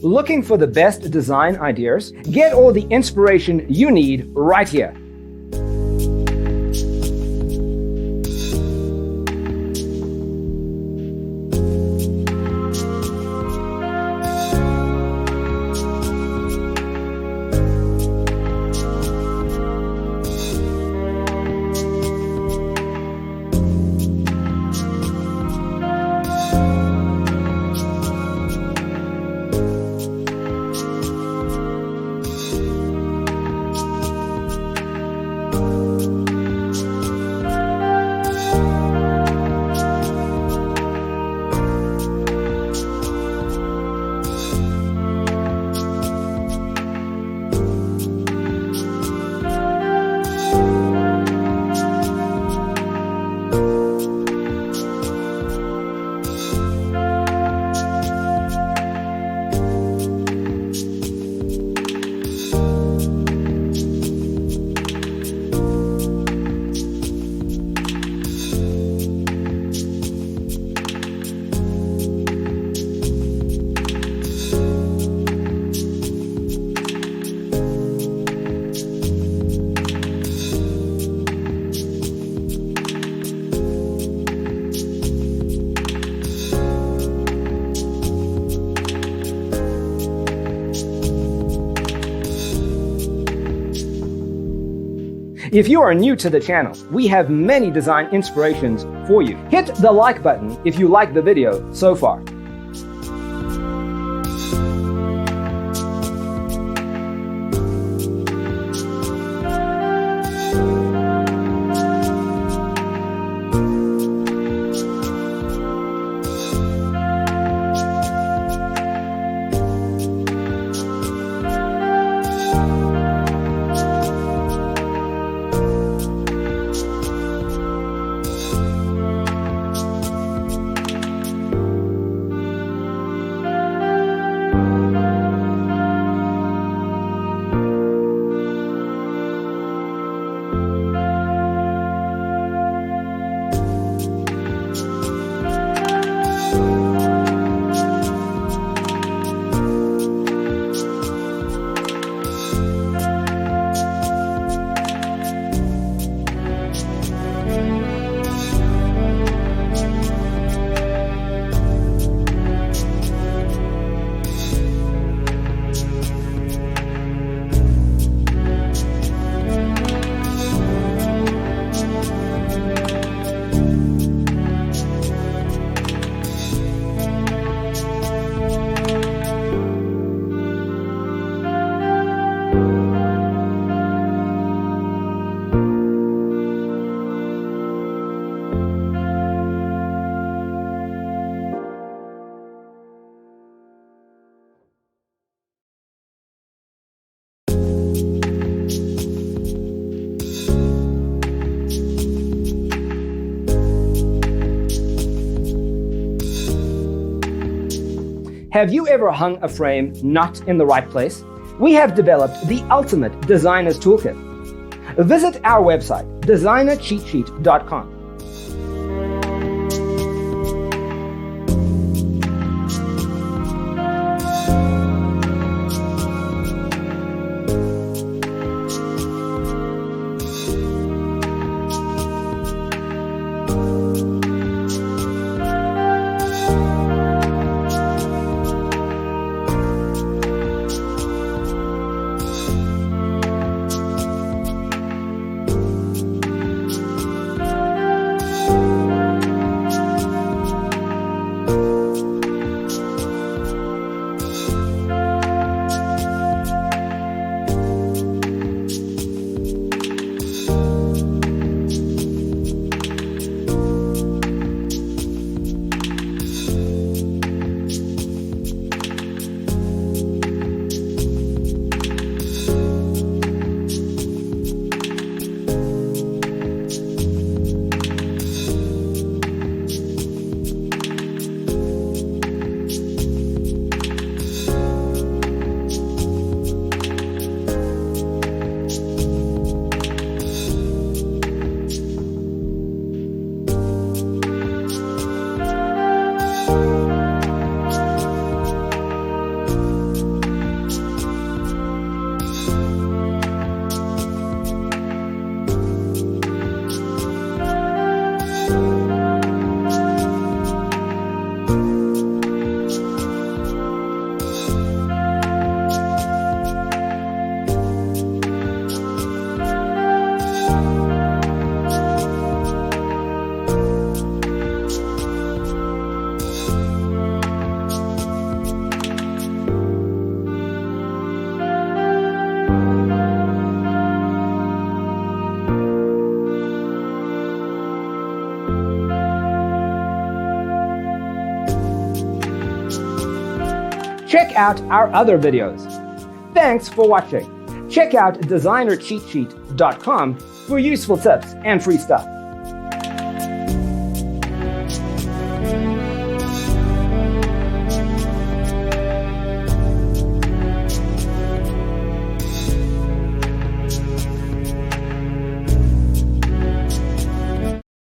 Looking for the best design ideas? Get all the inspiration you need right here. If you are new to the channel, we have many design inspirations for you. Hit the like button if you like the video so far. Have you ever hung a frame not in the right place? We have developed the ultimate designer's toolkit. Visit our website, designercheatsheet.com. check out our other videos. Thanks for watching. Check out designercheatsheet.com for useful tips and free stuff.